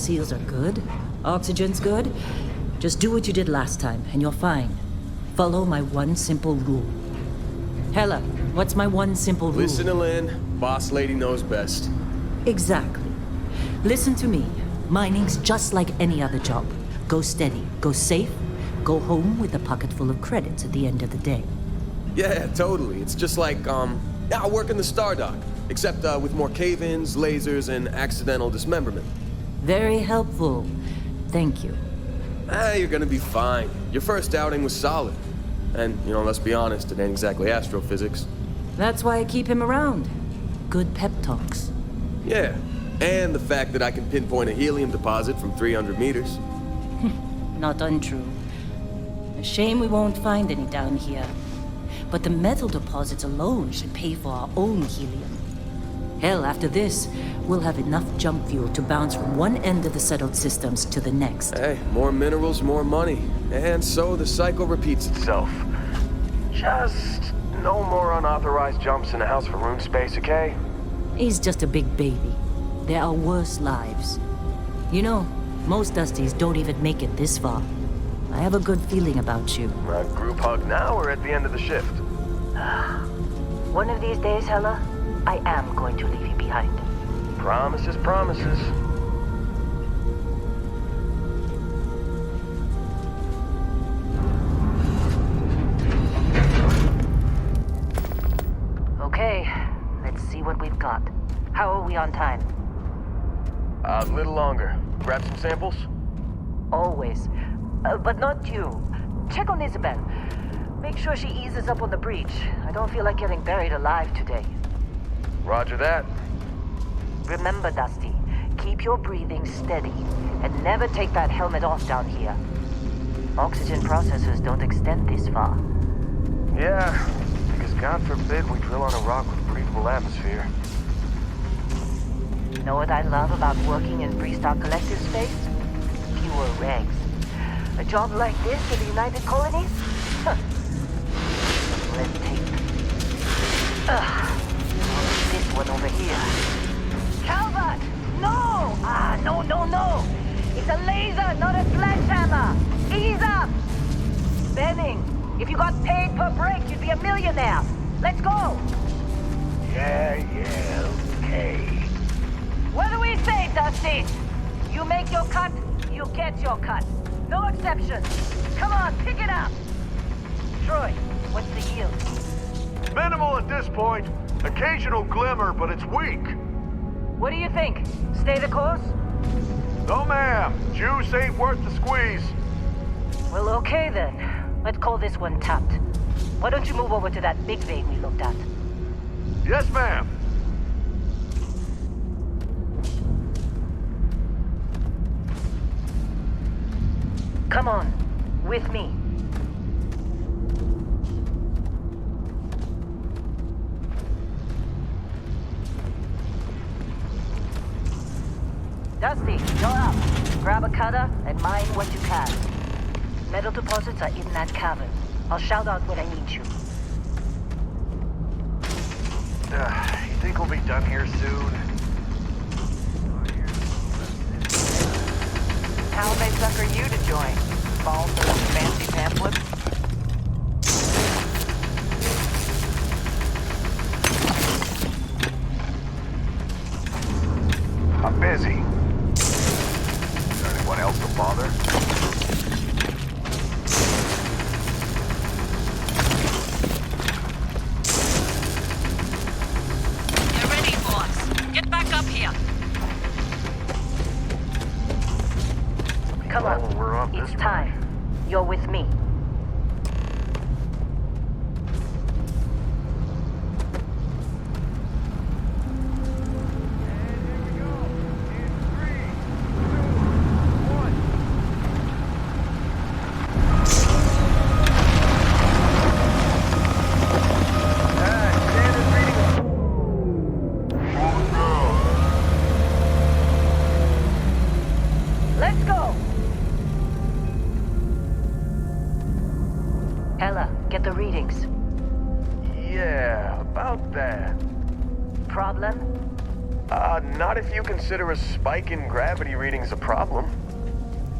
seals are good, oxygen's good, just do what you did last time, and you're fine. Follow my one simple rule. Hella, what's my one simple rule? Listen to Lynn. Boss lady knows best. Exactly. Listen to me. Mining's just like any other job. Go steady, go safe, go home with a pocket full of credits at the end of the day. Yeah, totally. It's just like, I work in the Star Dock. Except with more cave-ins, lasers, and accidental dismemberment. Very helpful. Thank you. You're gonna be fine. Your first outing was solid. And, let's be honest, it ain't exactly astrophysics. That's why I keep him around. Good pep talks. Yeah, and the fact that I can pinpoint a helium deposit from 300 meters. Not untrue. A shame we won't find any down here. But the metal deposits alone should pay for our own helium. Hell, after this, we'll have enough jump fuel to bounce from one end of the settled systems to the next. Hey, more minerals, more money. And so the cycle repeats itself. Just no more unauthorized jumps in the house for room space, okay? He's just a big baby. There are worse lives. Most Dusties don't even make it this far. I have a good feeling about you. A group hug now or at the end of the shift? One of these days, Hella, I am going to leave you behind. Promises, promises. Okay, let's see what we've got. How are we on time? A little longer. Grab some samples? Always. But not you. Check on Isabel. Make sure she eases up on the breach. I don't feel like getting buried alive today. Roger that. Remember, Dusty, keep your breathing steady and never take that helmet off down here. Oxygen processors don't extend this far. Yeah, because God forbid we drill on a rock with breathable atmosphere. Know what I love about working in Freestar Collective space? Fewer regs. A job like this in the United Colonies? Huh. Red tape. This one over here. Calvert! No! No! It's a laser, not a sledgehammer! Ease up! Benning, if you got paid per break, you'd be a millionaire. Let's go! Yeah, okay. What do we say, Dusty? You make your cut, you get your cut. No exceptions. Come on, pick it up. Troy, what's the yield? Minimal at this point. Occasional glimmer, but it's weak. What do you think? Stay the course? No, ma'am. Juice ain't worth the squeeze. Well, okay then. Let's call this one tapped. Why don't you move over to that big vein we looked at? Yes, ma'am. Come on, with me. Dusty, you're up. Grab a cutter and mine what you can. Metal deposits are in that cavern. I'll shout out when I need you. You think we'll be done here soon? How may sucker you to join? Fall for some fancy pamphlets? I'm busy. Is there anyone else to bother? You're ready, boss. Get back up here. Come Well, on, we're up it's this time. You're with me. Let's go! Ella, get the readings. Yeah, about that. Problem? Not if you consider a spike in gravity readings a problem.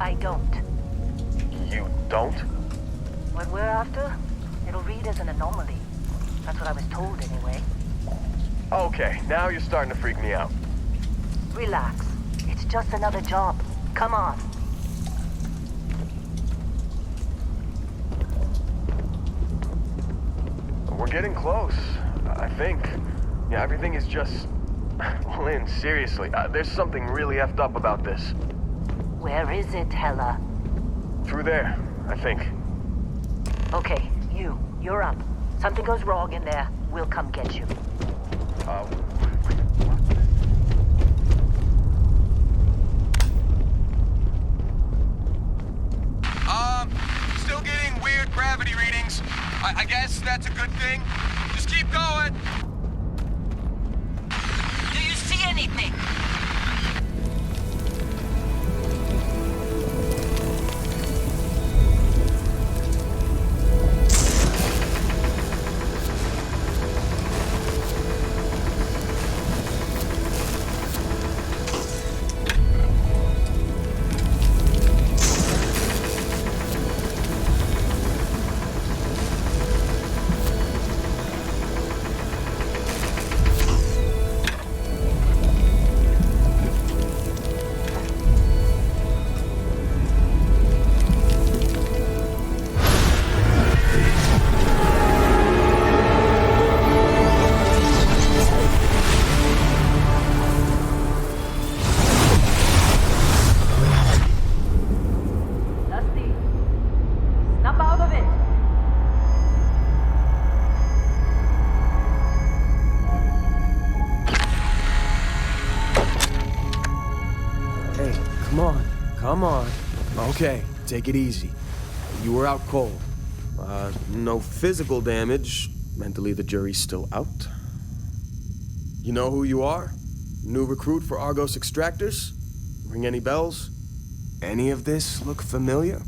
I don't. You don't? What we're after, it'll read as an anomaly. That's what I was told anyway. Okay, now you're starting to freak me out. Relax. It's just another job. Come on. We're getting close, I think. Yeah, everything is just... Well, Lynn, seriously, there's something really effed up about this. Where is it, Hella? Through there, I think. Okay, you're up. Something goes wrong in there, we'll come get you. Still getting weird gravity readings. I guess that's a good thing. Just keep going. Do you see anything? Dusty, snap out of it. Hey, come on. Okay, take it easy. You were out cold. No physical damage. Mentally, the jury's still out. You know who you are? New recruit for Argos Extractors? Ring any bells? Any of this look familiar?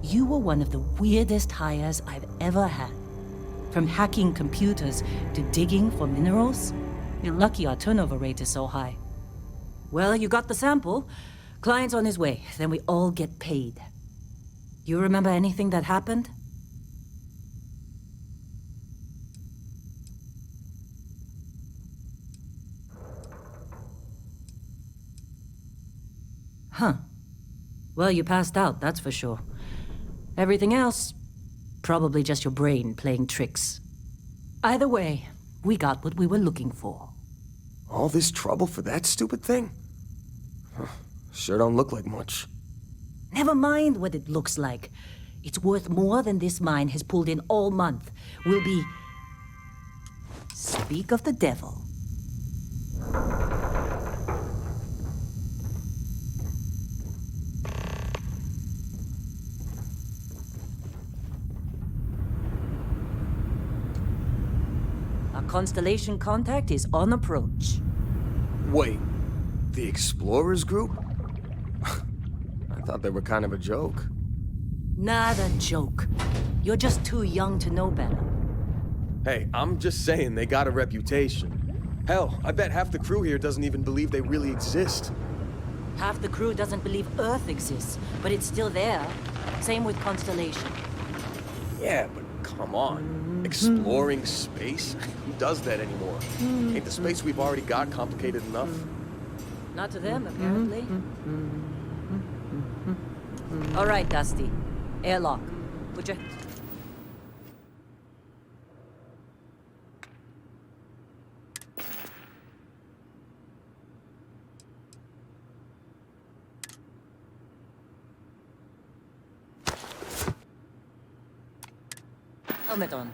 You were one of the weirdest hires I've ever had. From hacking computers to digging for minerals. You're lucky our turnover rate is so high. Well, you got the sample. Client's on his way, then we all get paid. You remember anything that happened? Huh. Well, you passed out, that's for sure. Everything else, probably just your brain playing tricks. Either way, we got what we were looking for. All this trouble for that stupid thing? Huh. Sure don't look like much. Never mind what it looks like. It's worth more than this mine has pulled in all month. We'll be... Speak of the devil. Our Constellation contact is on approach. Wait, the Explorers group? I thought they were kind of a joke. Not a joke. You're just too young to know better. Hey, I'm just saying they got a reputation. Hell, I bet half the crew here doesn't even believe they really exist. Half the crew doesn't believe Earth exists, but it's still there. Same with Constellation. Yeah, but come on. Exploring space? Who does that anymore? Ain't the space we've already got complicated enough? Not to them, apparently. All right, Dusty. Airlock. Put your... Helmet on.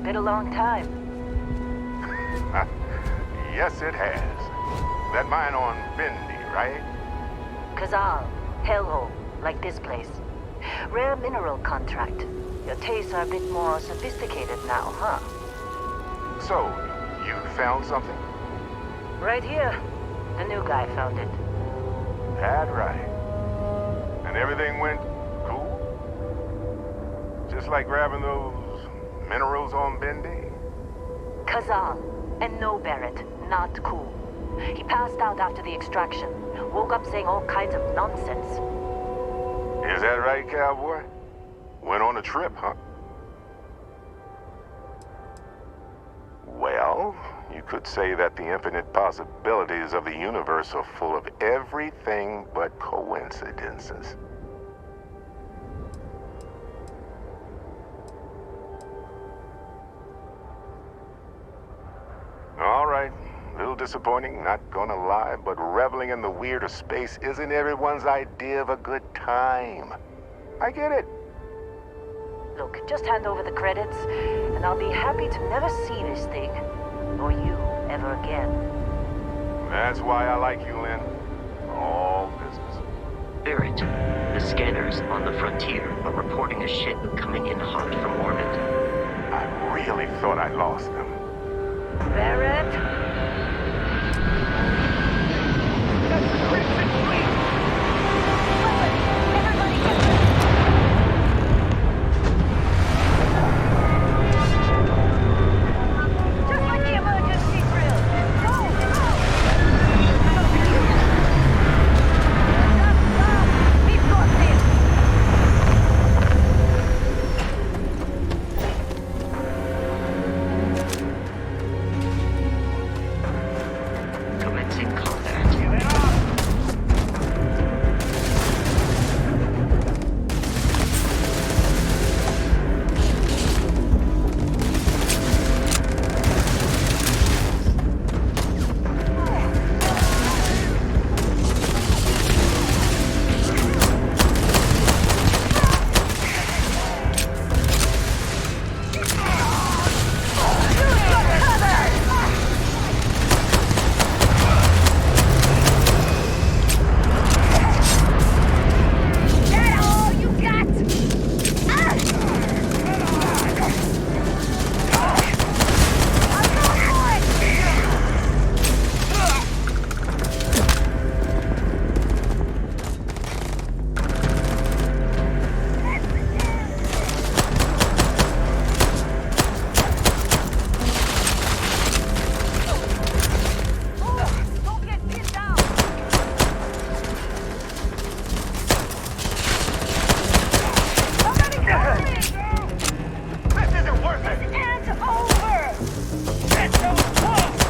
Been a long time. Yes, it has. That mine on Bendy, right? Kazal, hellhole, like this place. Rare mineral contract. Your tastes are a bit more sophisticated now, huh? So, you found something? Right here. The new guy found it. That right. And everything went cool? Just like grabbing those minerals on Bendy? Kazal, and no Barrett, not cool. He passed out after the extraction. Woke up saying all kinds of nonsense. Is that right, cowboy? Went on a trip, huh? Well, you could say that the infinite possibilities of the universe are full of everything but coincidences. All right, a little disappointing, not gonna lie, but reveling in the weird of space isn't everyone's idea of a good time. I get it. Look, just hand over the credits, and I'll be happy to never see this thing, or you, ever again. That's why I like you, Lynn. All business. Barrett, the scanners Operators on the frontier are reporting a ship coming in hot from orbit. I really thought I lost them. Barrett? That's the Crimson Fleet! Everybody get ready! Just like the emergency drill! Go! Go! Stop! We've got this! Commencing combat. Give it up! That all you got? I'm going for it! Don't get pinned down! Somebody cover me! This isn't worth it! It's over! Get those close!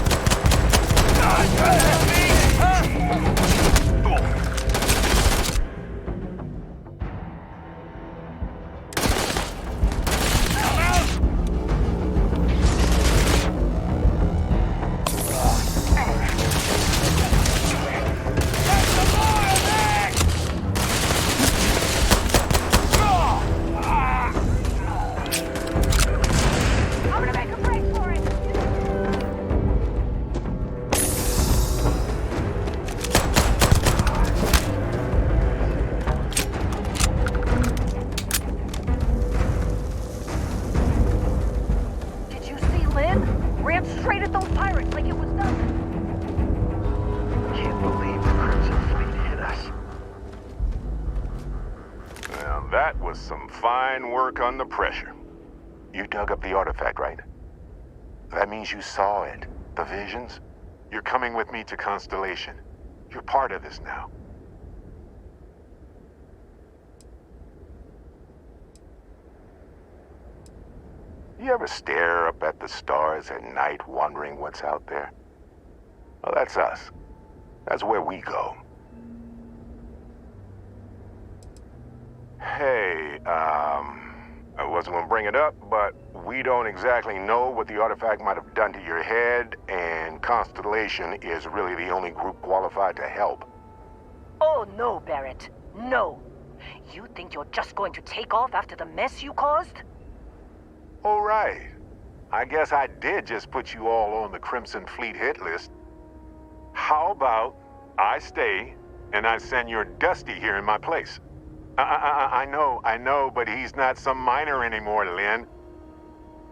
I'm gonna make a break for it! Did you see Lynn? Ran straight at those pirates like it was nothing. Can't believe the Crimson Fleet hit us. Well, that was some fine work under pressure. You dug up the artifact, right? That means you saw it. The visions? You're coming with me to Constellation. You're part of this now. You ever stare up at the stars at night wondering what's out there? Well, that's us. That's where we go. Hey, I wasn't gonna bring it up, but we don't exactly know what the artifact might have done to your head, and Constellation is really the only group qualified to help. Oh no, Barrett. No. You think you're just going to take off after the mess you caused? All right. I guess I did just put you all on the Crimson Fleet hit list. How about I stay and I send your Dusty here in my place? I know, but he's not some miner anymore, Lynn.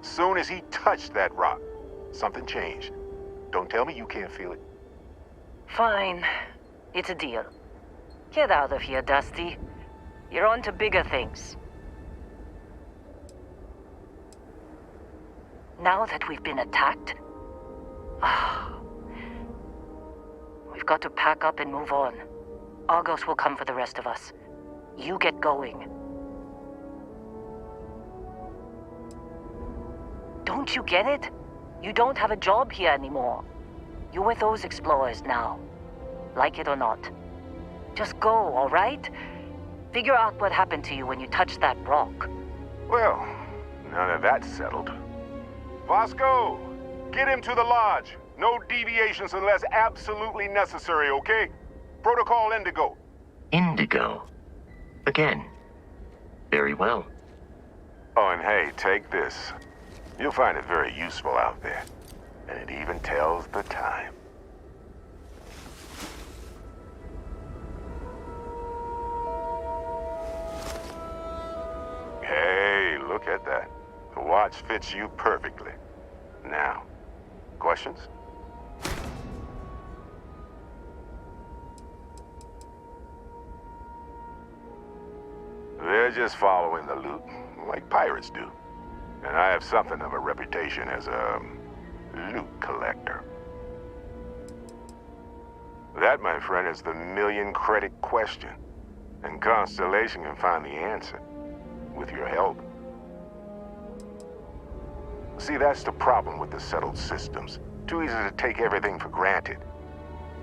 Soon as he touched that rock, something changed. Don't tell me you can't feel it. Fine. It's a deal. Get out of here, Dusty. You're on to bigger things. Now that we've been attacked, we've got to pack up and move on. Argos will come for the rest of us. You get going. Don't you get it? You don't have a job here anymore. You're with those explorers now. Like it or not. Just go, all right? Figure out what happened to you when you touched that rock. Well, now that that's settled. Vasco, get him to the lodge. No deviations unless absolutely necessary, okay? Protocol Indigo. Indigo. Again. Very well. Oh, and hey, take this. You'll find it very useful out there. And it even tells the time. watch fits you perfectly. Now, questions? They're just following the loot, like pirates do. And I have something of a reputation as a loot collector. That, my friend, is the million-credit question. And Constellation can find the answer, with your help. See, that's the problem with the settled systems. Too easy to take everything for granted.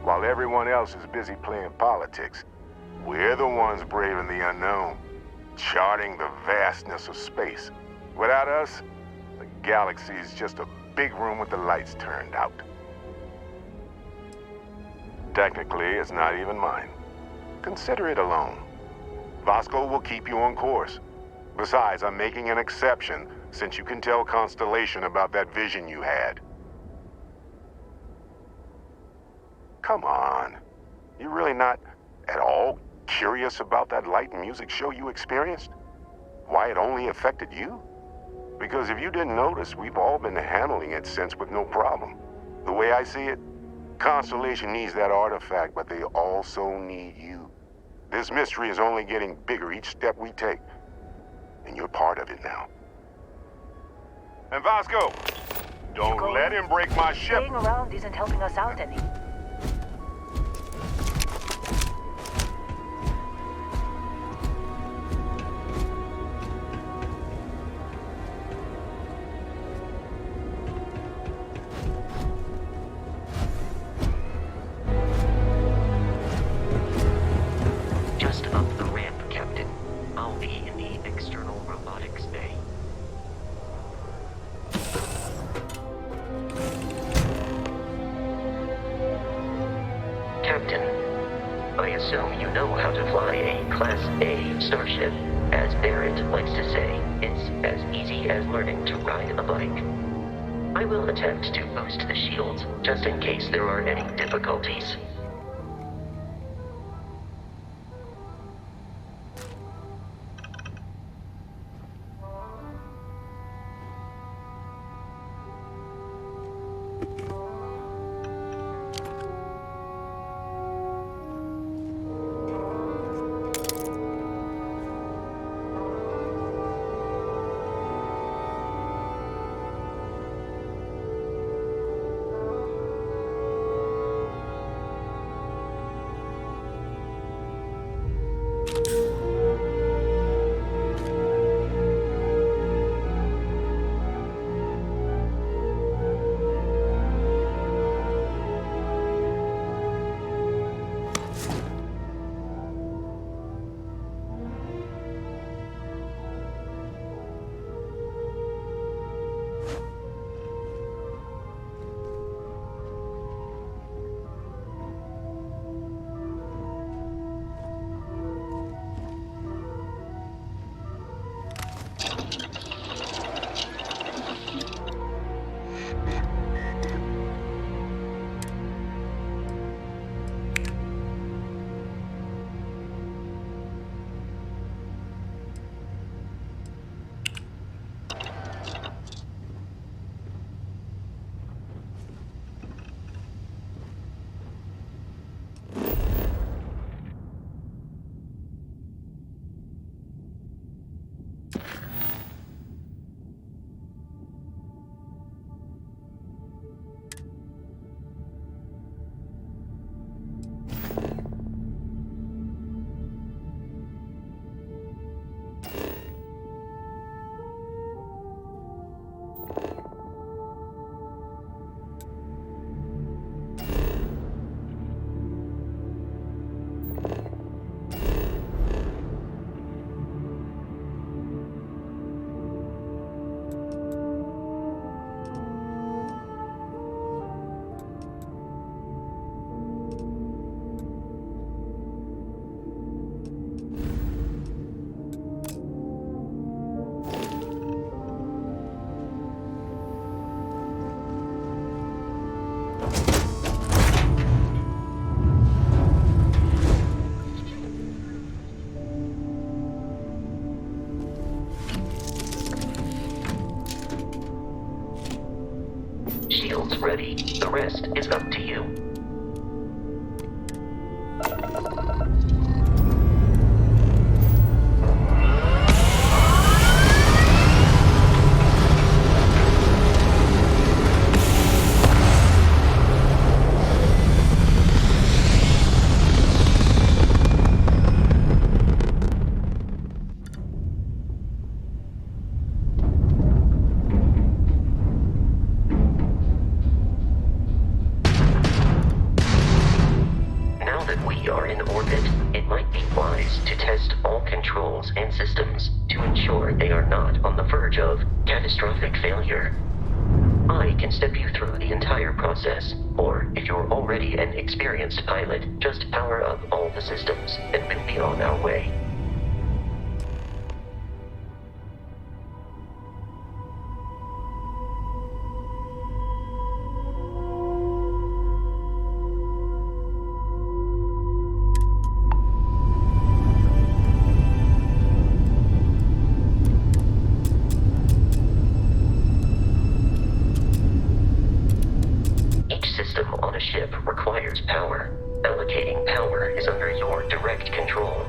While everyone else is busy playing politics, we're the ones braving the unknown, charting the vastness of space. Without us, the galaxy is just a big room with the lights turned out. Technically, it's not even mine. Consider it a loan. Vasco will keep you on course. Besides, I'm making an exception since you can tell Constellation about that vision you had. Come on. You're really not at all curious about that light and music show you experienced? Why it only affected you? Because if you didn't notice, we've all been handling it since with no problem. The way I see it, Constellation needs that artifact, but they also need you. This mystery is only getting bigger each step we take. And you're part of it now. And Vasco, don't let him break my ship. Staying around isn't helping us out any. Just up the ramp, Captain. I'll be in the external robotics bay. Captain, I assume you know how to fly a Class A starship. As Barrett likes to say, it's as easy as learning to ride a bike. I will attempt to boost the shields, just in case there are any difficulties. shields ready. The rest is up to you. And systems to ensure they are not on the verge of catastrophic failure. I can step you through the entire process, or if you're already an experienced pilot, just power up all the systems and we'll be on our way. Requires power. Allocating power is under your direct control.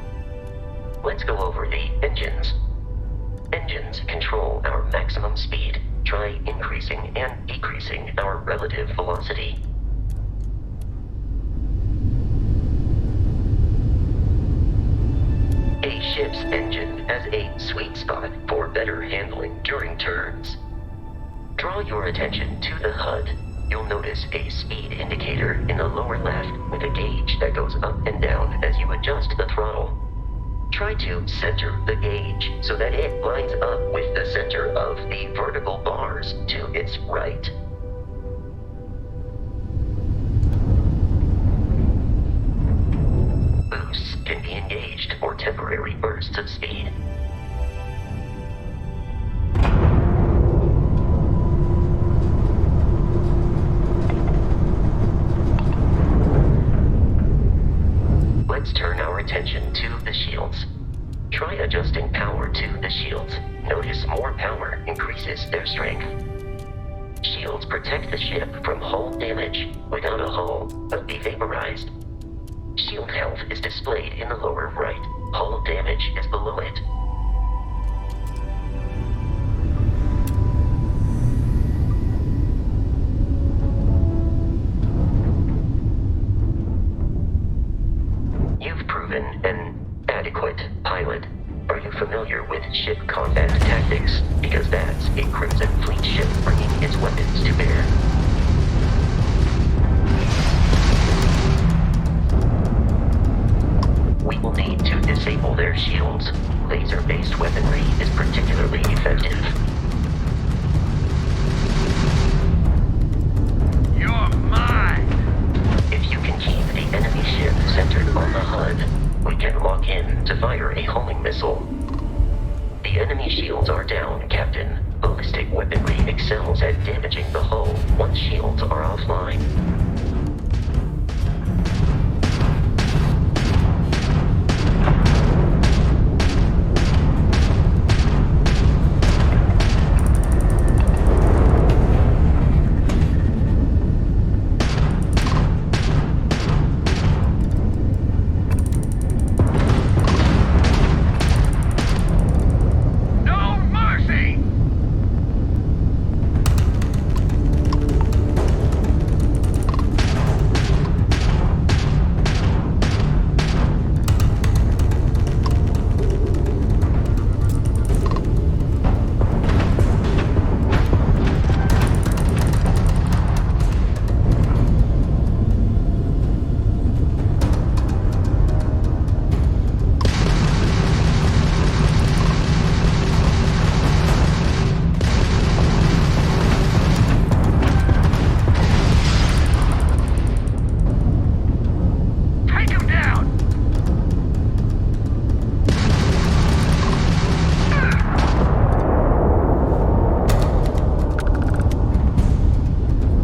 Let's go over the engines. Engines control our maximum speed. Try increasing and decreasing our relative velocity. A ship's engine has a sweet spot for better handling during turns. Draw your attention to the HUD. You'll notice a speed indicator in the lower left with a gauge that goes up and down as you adjust the throttle. Try to center the gauge so that it lines up with the center of the vertical bars to its right. Boosts can be engaged for temporary bursts of speed. Let's turn our attention to the shields. Try adjusting power to the shields. Notice more power increases their strength. Shields protect the ship from hull damage. Without a hull, but be vaporized. Shield health is displayed in the lower right. Hull damage is below it. An adequate pilot. Are you familiar with ship combat tactics? Because that's a Crimson Fleet ship bringing its weapons to bear. We will need to disable their shields. Laser-based weaponry is particularly effective. You're mine! If you can keep the enemy ship centered on the HUD, we can lock in to fire a homing missile. The enemy shields are down, Captain. Ballistic weaponry excels at damaging the hull once shields are offline.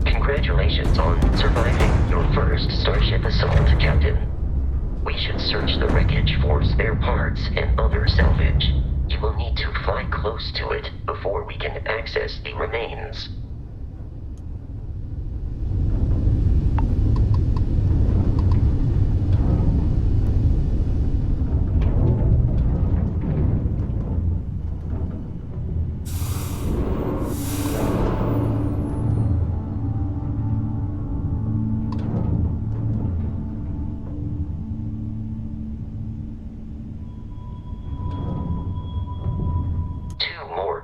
Congratulations on surviving your first Starship assault, Captain. We should search the wreckage for spare parts and other salvage. You will need to fly close to it before we can access the remains.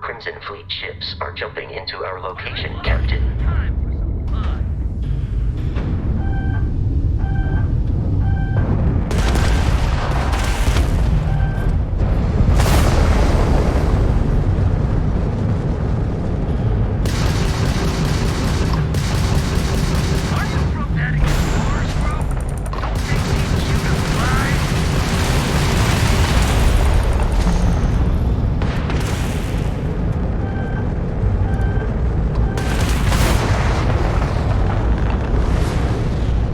Crimson Fleet ships are jumping into our location, Captain. Time for some fun. Are you from that explorers group? Don't they teach you to fly?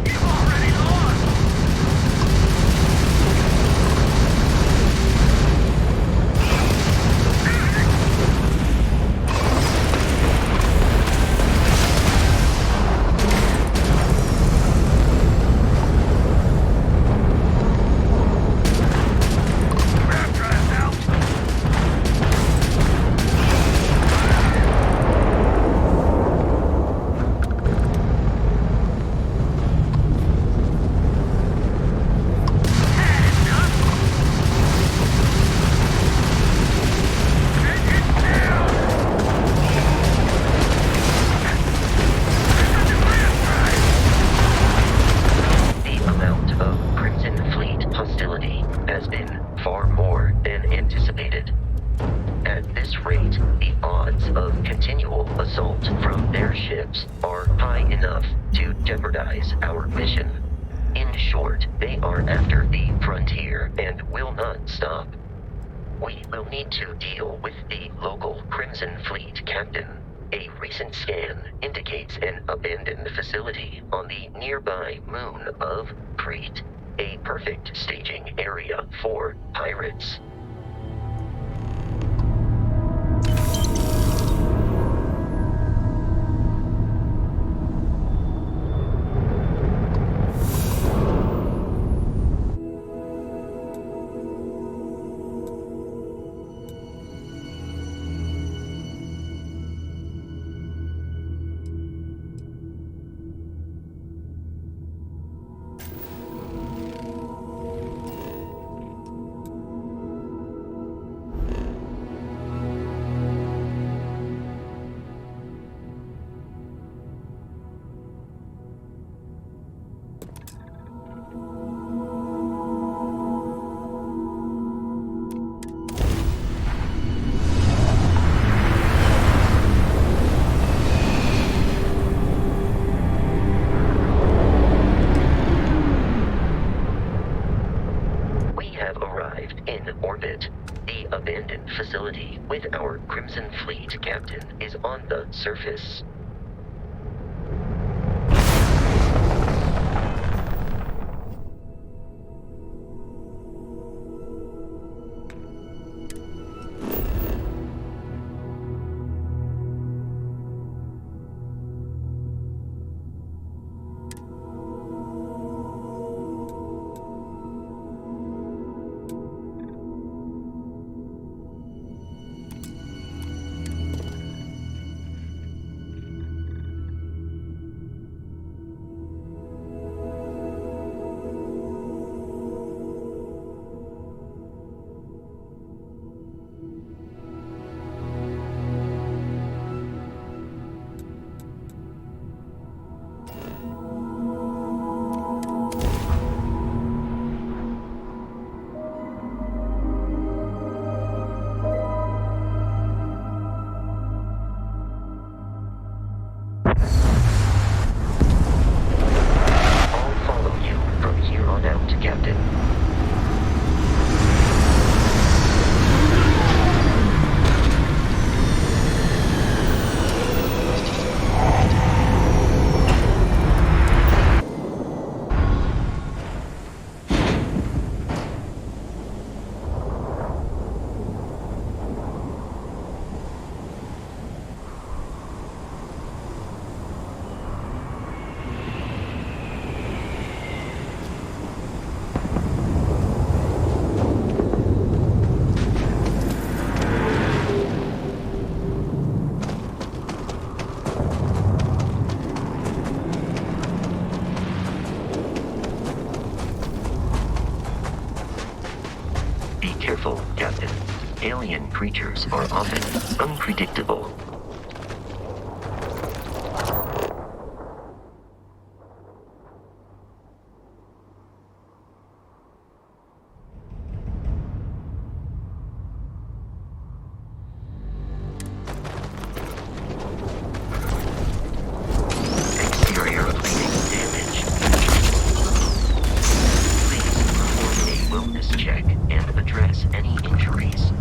You've already lost. Grab drive out. The amount of Crimson Fleet hostility has been far more than anticipated. At this rate, the odds of continual assault from their ships are high enough to jeopardize our mission. In short, they are after the frontier and will not stop. We will need to deal with the local Crimson Fleet captain. A recent scan indicates an abandoned facility on the nearby moon of Crete, a perfect staging area for pirates. We have arrived in orbit. The abandoned facility with our Crimson Fleet captain is on the surface. I'll follow you from here on out, Captain. Be careful, Captain. Alien creatures are often unpredictable. Exterior plating damage. Please perform a wellness check and address any injuries.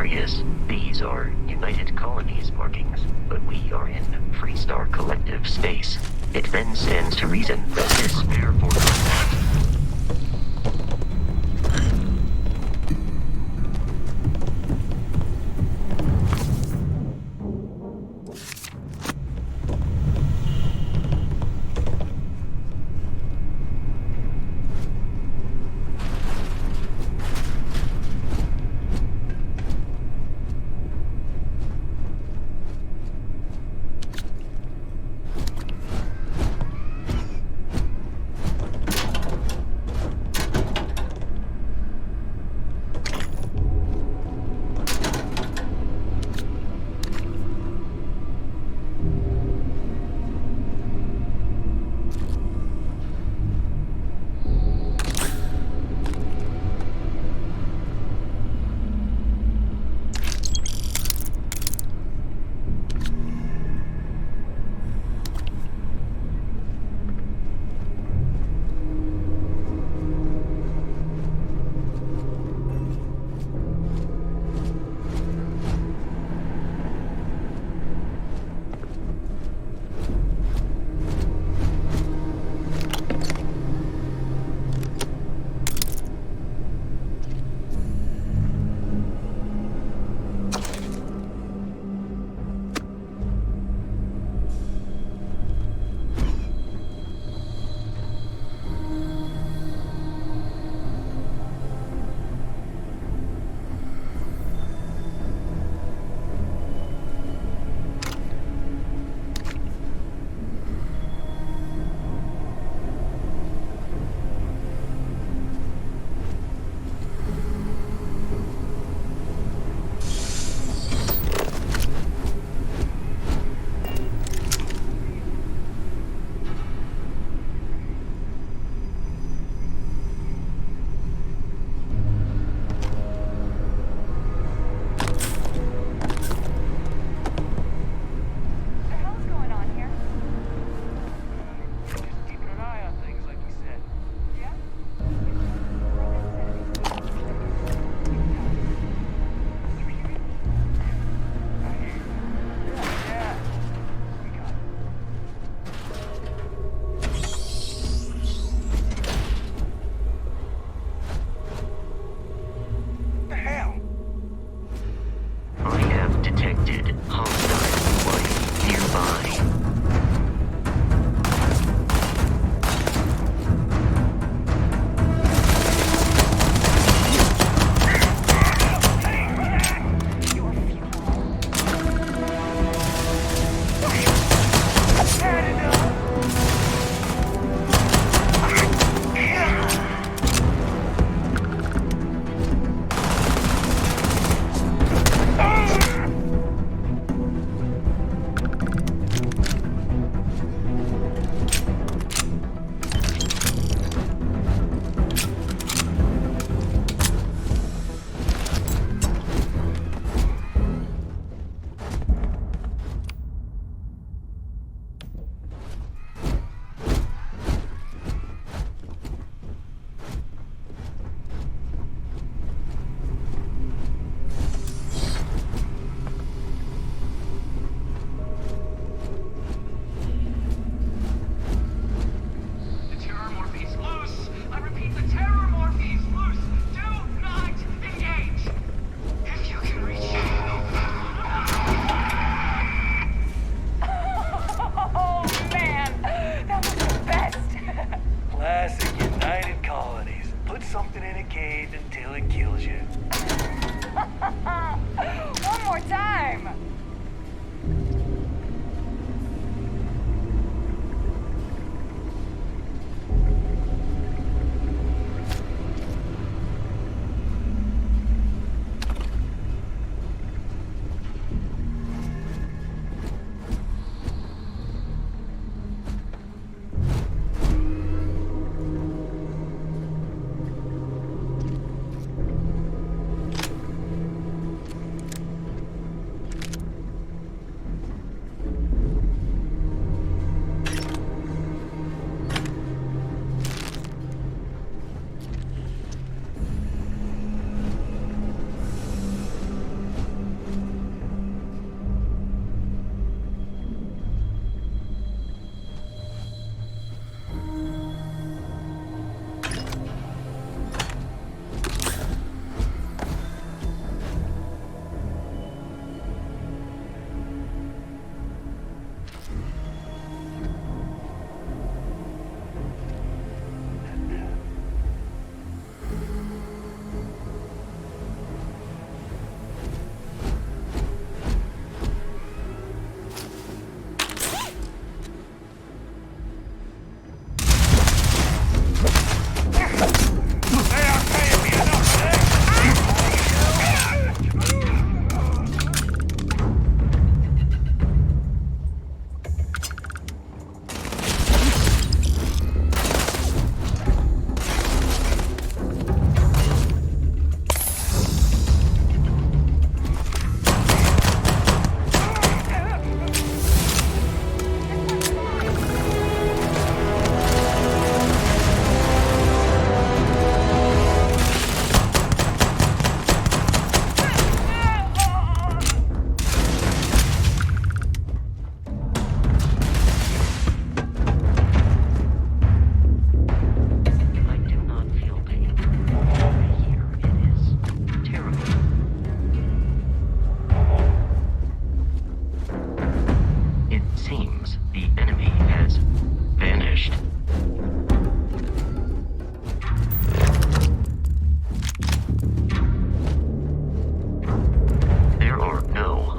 curious. These are United Colonies markings, but we are in Freestar Collective space. It then stands to reason that this Prepare for contact.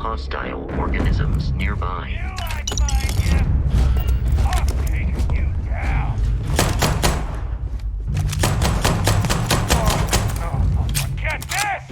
hostile organisms nearby. I find you! I'm taking you down! Oh, get this!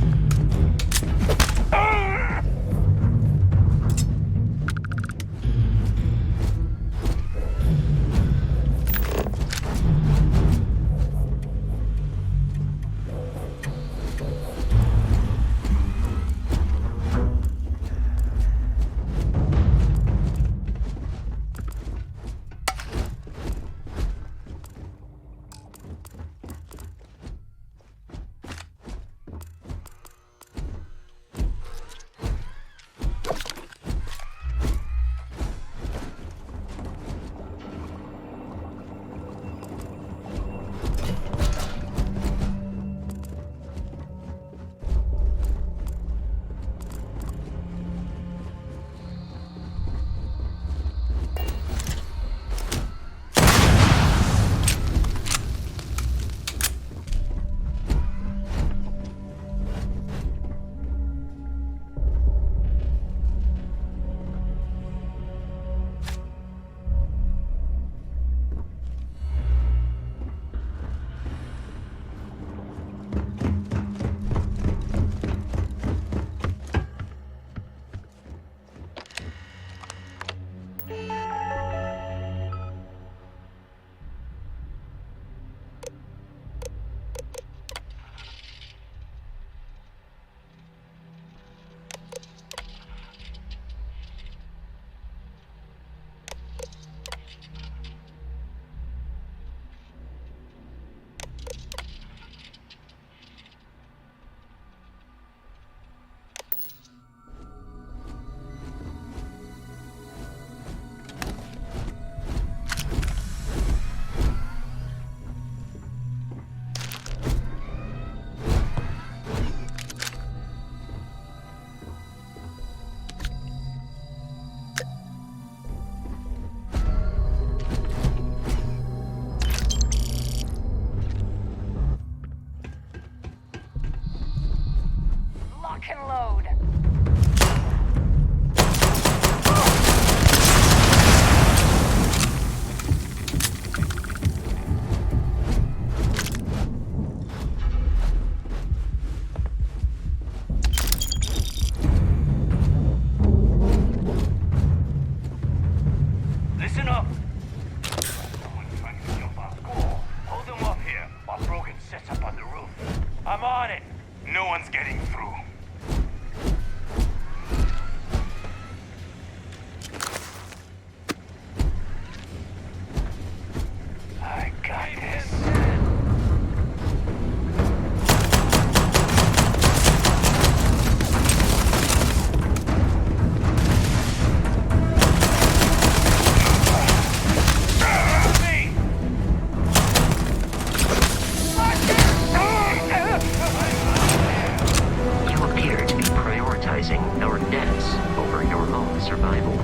Lock and load. Listen up. Someone's trying to jump our school. Hold them up here while Brogan sets up on the roof. I'm on it. No one's getting through. I got this. You appear to be prioritizing our deaths over your own survival.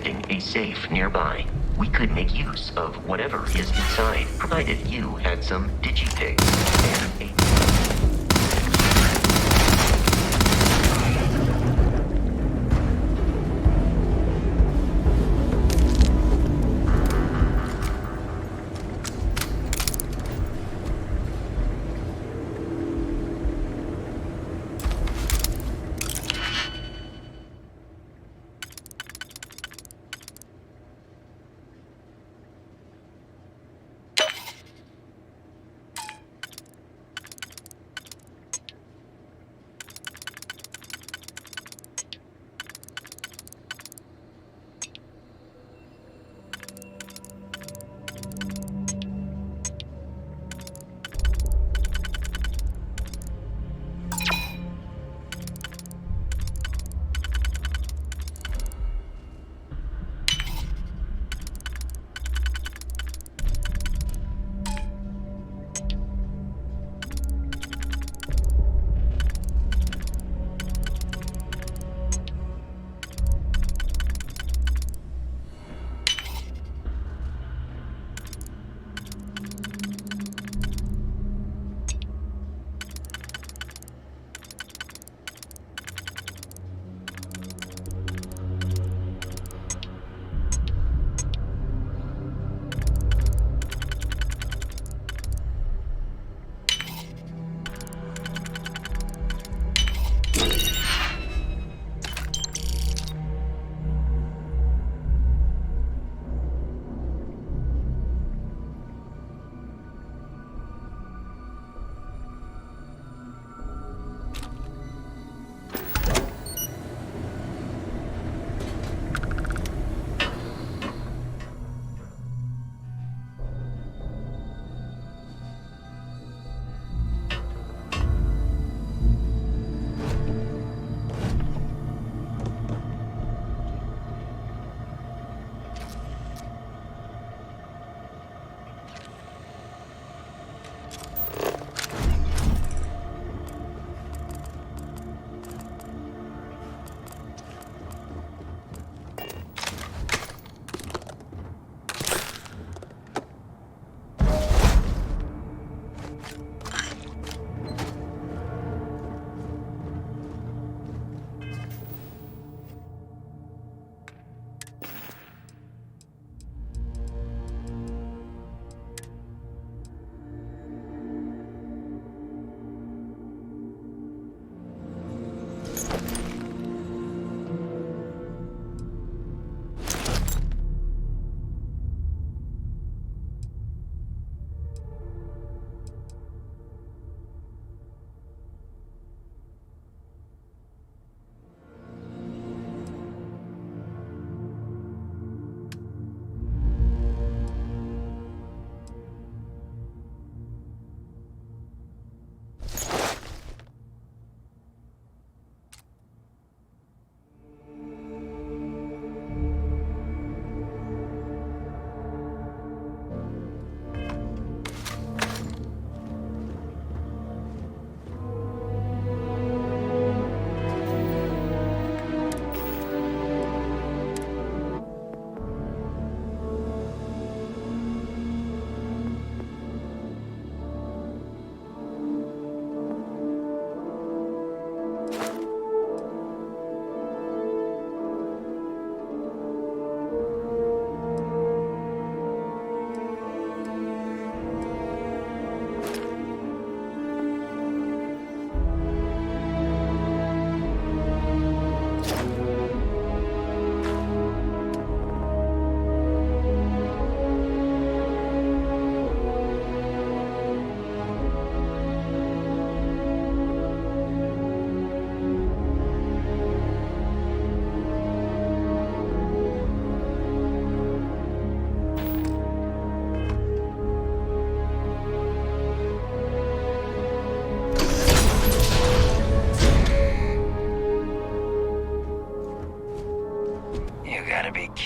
suspecting a safe nearby. We could make use of whatever is inside, provided you had some digipigs and a...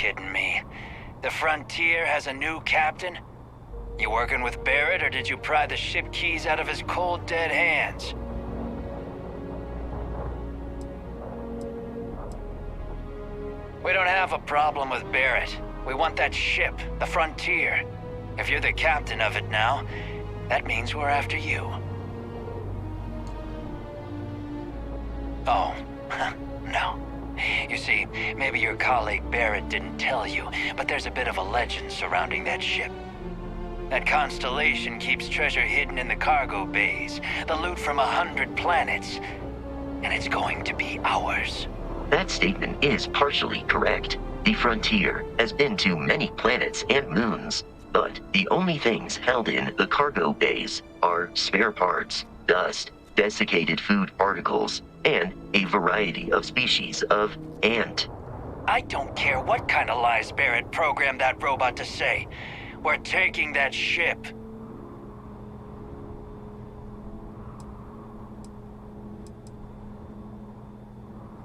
kidding me? The Frontier has a new captain? You working with Barrett, or did you pry the ship keys out of his cold, dead hands? We don't have a problem with Barrett. We want that ship, the Frontier. If you're the captain of it now, that means we're after you. Oh, no. You see, maybe your colleague Barrett didn't tell you, but there's a bit of a legend surrounding that ship. That constellation keeps treasure hidden in the cargo bays, the loot from 100 planets, and it's going to be ours. That statement is partially correct. The Frontier has been to many planets and moons, but the only things held in the cargo bays are spare parts, dust, desiccated food particles, and a variety of species of ant. I don't care what kind of lies Barrett programmed that robot to say. We're taking that ship.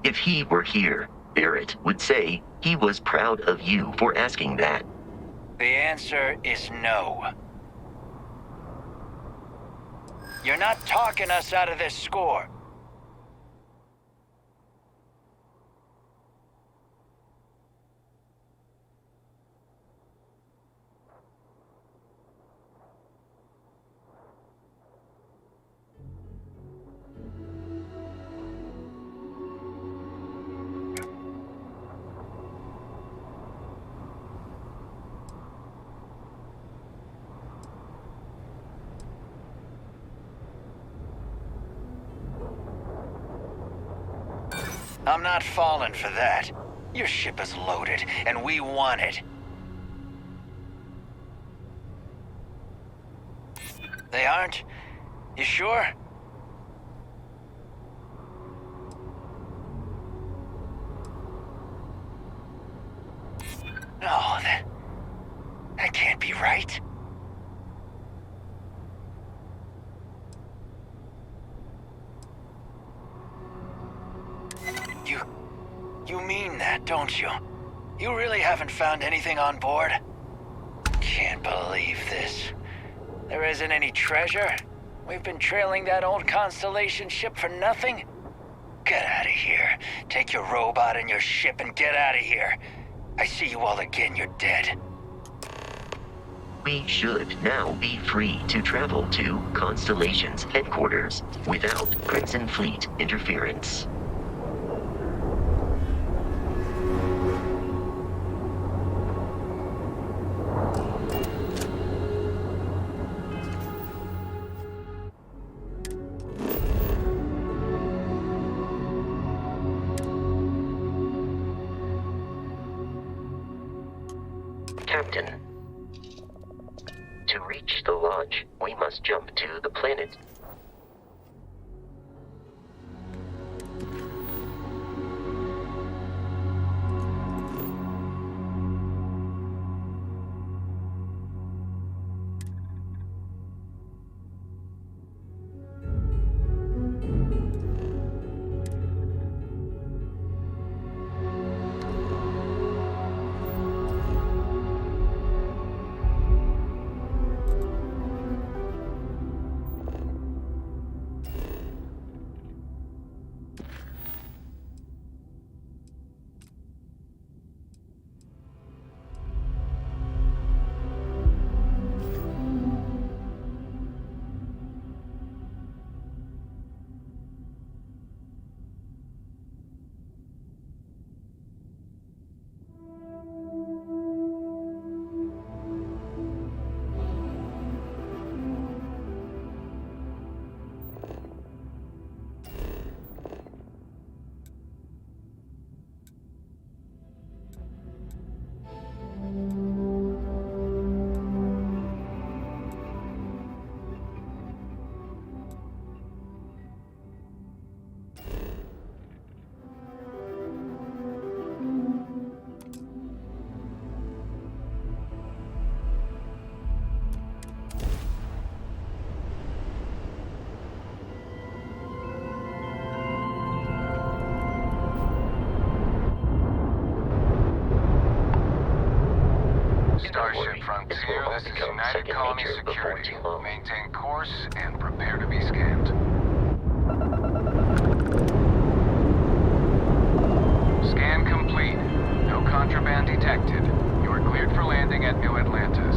If he were here, Barrett would say he was proud of you for asking that. The answer is no. You're not talking us out of this score. I'm not falling for that. Your ship is loaded, and we want it. They aren't? You sure? No, that can't be right. You mean that, don't you? You really haven't found anything on board? Can't believe this. There isn't any treasure? We've been trailing that old Constellation ship for nothing? Get out of here. Take your robot and your ship and get out of here. I see you all again, you're dead. We should now be free to travel to Constellation's headquarters without Crimson Fleet interference. Captain, to reach the lodge, we must jump to the planet. Starship Frontier, this is United Colony Security. Maintain course and prepare to be scanned. Scan complete. contraband detected. You are cleared for landing at New Atlantis.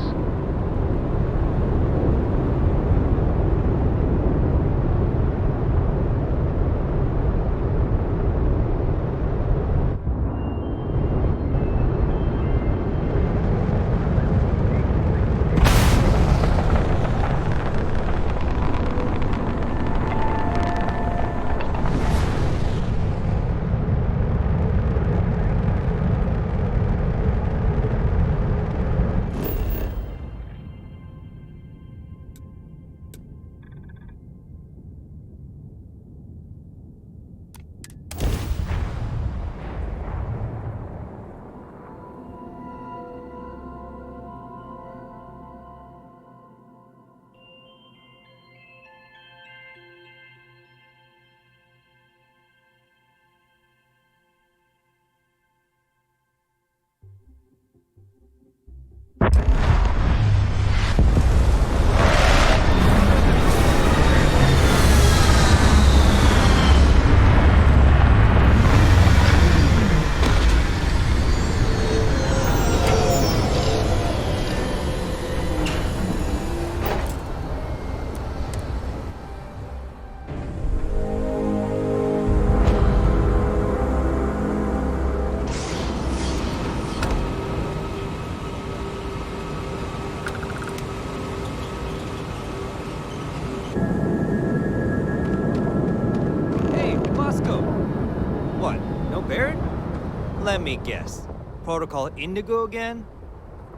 Let me guess. Protocol Indigo again?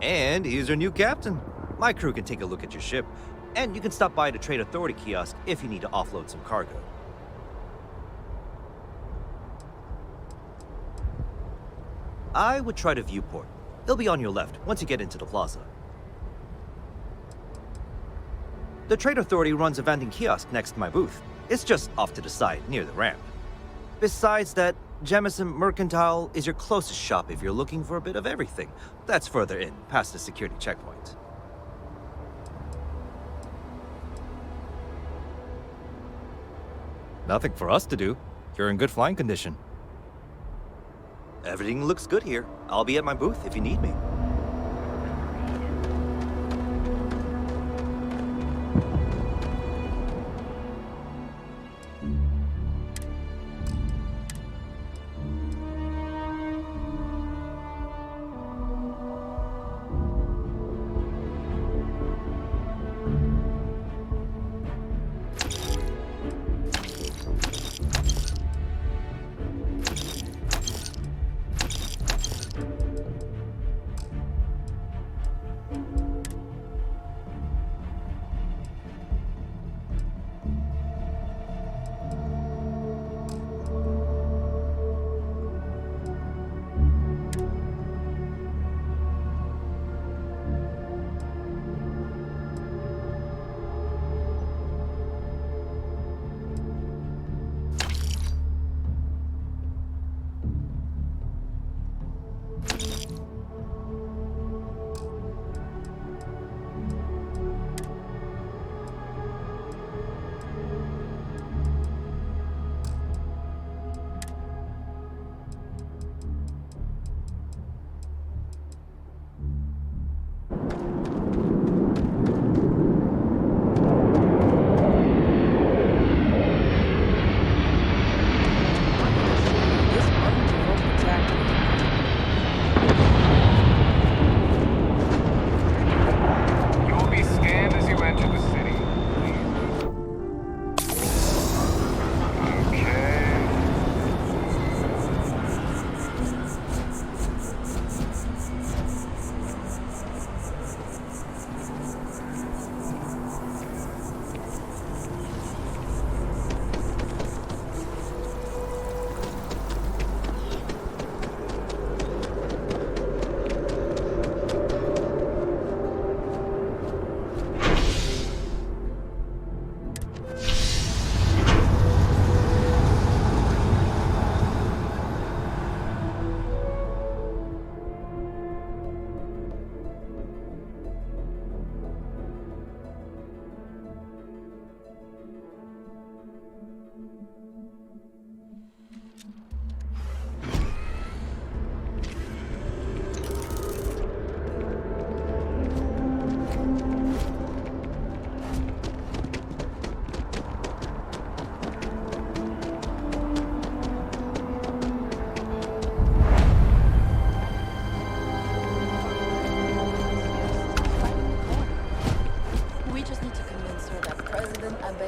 And he's your new captain. My crew can take a look at your ship, and you can stop by the Trade Authority kiosk if you need to offload some cargo. I would try the viewport. It'll be on your left once you get into the plaza. The Trade Authority runs a vending kiosk next to my booth. It's just off to the side, near the ramp. Besides that, Jemison Mercantile is your closest shop if you're looking for a bit of everything. That's further in, past the security checkpoint. Nothing for us to do. You're in good flying condition. Everything looks good here. I'll be at my booth if you need me.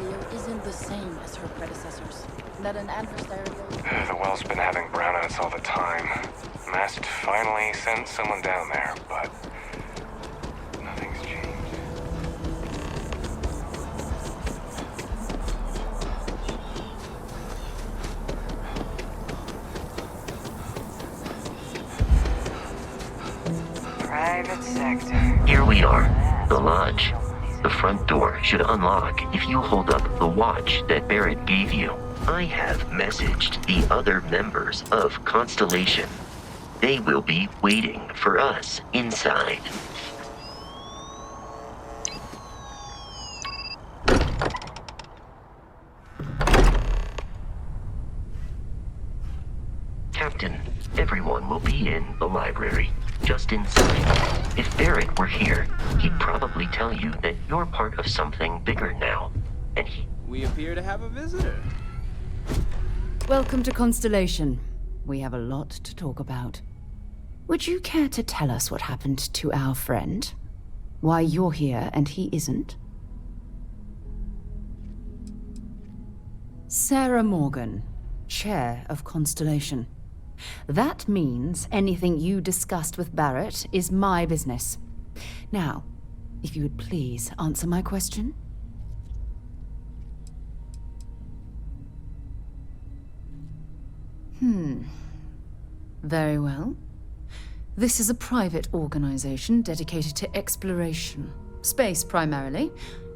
betrayal isn't the same as her predecessors. That an adversarial... The well's been having brownouts all the time. Mast finally sent someone down there, but nothing's changed. Private sector. Here we are, the lodge. The front door should unlock if you hold up the watch that Barrett gave you. I have messaged the other members of Constellation. They will be waiting for us inside. Captain, everyone will be in the library, just inside. If Barrett were here, he'd probably tell you that you're part of something bigger now. And We appear to have a visitor. Welcome to Constellation. We have a lot to talk about. Would you care to tell us what happened to our friend? Why you're here and he isn't? Sarah Morgan, Chair of Constellation. That means anything you discussed with Barrett is my business. Now, if you would please answer my question. Very well. This is a private organization dedicated to exploration. Space primarily,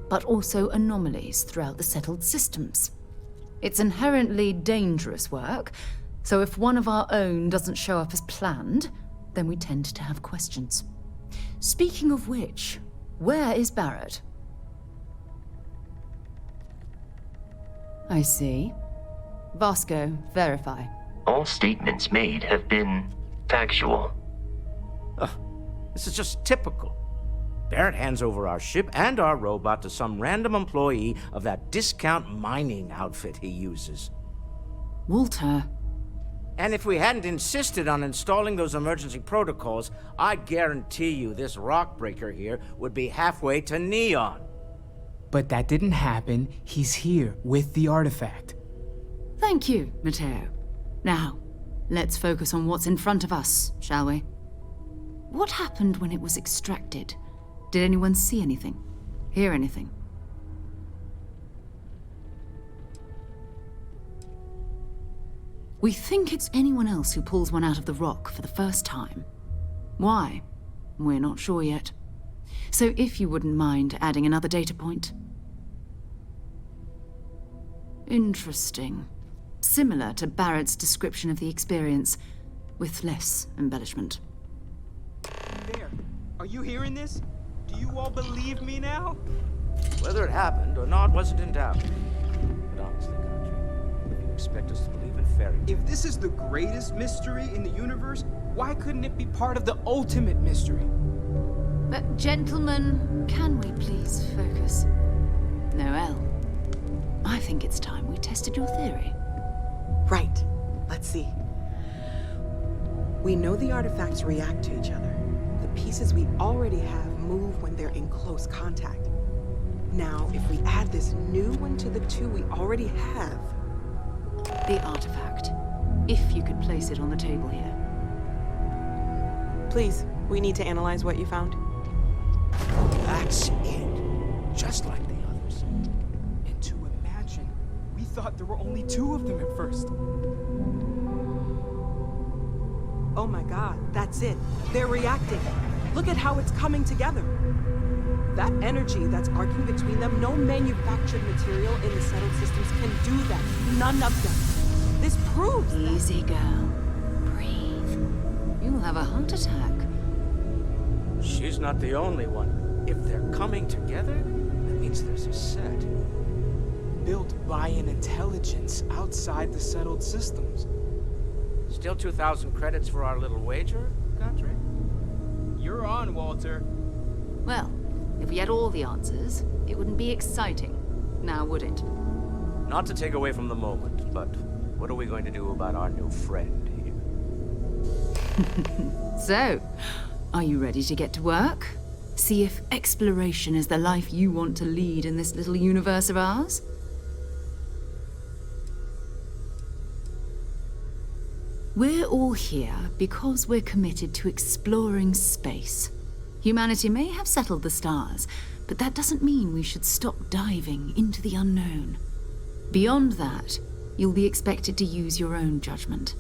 but also anomalies throughout the settled systems. It's inherently dangerous work, so if one of our own doesn't show up as planned, then we tend to have questions. Speaking of which, where is Barrett? I see. Vasco, verify. all statements made have been factual. This is just typical. Barrett hands over our ship and our robot to some random employee of that discount mining outfit he uses. Walter. And if we hadn't insisted on installing those emergency protocols, I guarantee you this rock breaker here would be halfway to Neon. But that didn't happen. He's here with the artifact. Thank you, Matteo. Now, let's focus on what's in front of us, shall we? What happened when it was extracted? Did anyone see anything? Hear anything? We think it's anyone else who pulls one out of the rock for the first time. Why? We're not sure yet. So if you wouldn't mind adding another data point. Interesting. Similar to Barrett's description of the experience, with less embellishment. There. Are you hearing this? Do you all believe me now? Whether it happened or not wasn't in doubt. But honestly, Country, if you expect us to believe in fairy tales... If this is the greatest mystery in the universe, why couldn't it be part of the ultimate mystery? But gentlemen, can we please focus? Noelle, I think it's time we tested your theory. Right. Let's see. We know the artifacts react to each other. The pieces we already have move when they're in close contact. Now, if we add this new one to the two we already have... The artifact. If you could place it on the table here. Please, we need to analyze what you found. That's it. Just like the others. And to imagine, we thought there were only 2 of them at first. Oh my god, that's it. They're reacting. Look at how it's coming together. That energy that's arcing between them, no manufactured material in the settled systems can do that. None of them. This proves that... Easy, girl. Breathe. You'll have a heart attack. She's not the only one. If they're coming together, that means there's a set. Built by an intelligence outside the settled systems. Still 2,000 credits for our little wager, Country? You're on, Walter. Well, if we had all the answers, it wouldn't be exciting. Now, would it? Not to take away from the moment, but what are we going to do about our new friend here? So, are you ready to get to work? See if exploration is the life you want to lead in this little universe of ours? We're all here because we're committed to exploring space. Humanity may have settled the stars, but that doesn't mean we should stop diving into the unknown. Beyond that, you'll be expected to use your own judgment,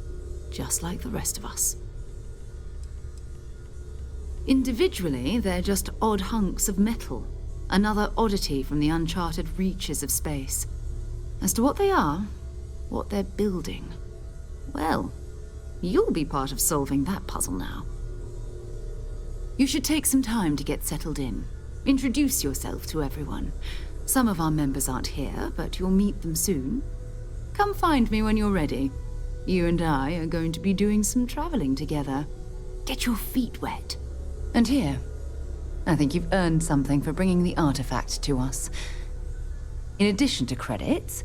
just like the rest of us. Individually, they're just odd hunks of metal, another oddity from the uncharted reaches of space. As to what they are, what they're building, well, you'll be part of solving that puzzle now. You should take some time to get settled in. Introduce yourself to everyone. Some of our members aren't here, but you'll meet them soon. Come find me when you're ready. You and I are going to be doing some traveling together. Get your feet wet. And here, I think you've earned something for bringing the artifact to us. In addition to credits,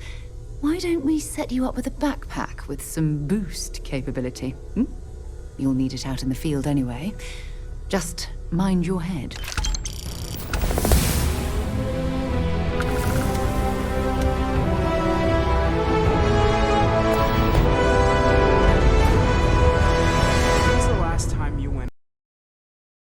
why don't we set you up with a backpack with some boost capability? You'll need it out in the field anyway. Just mind your head.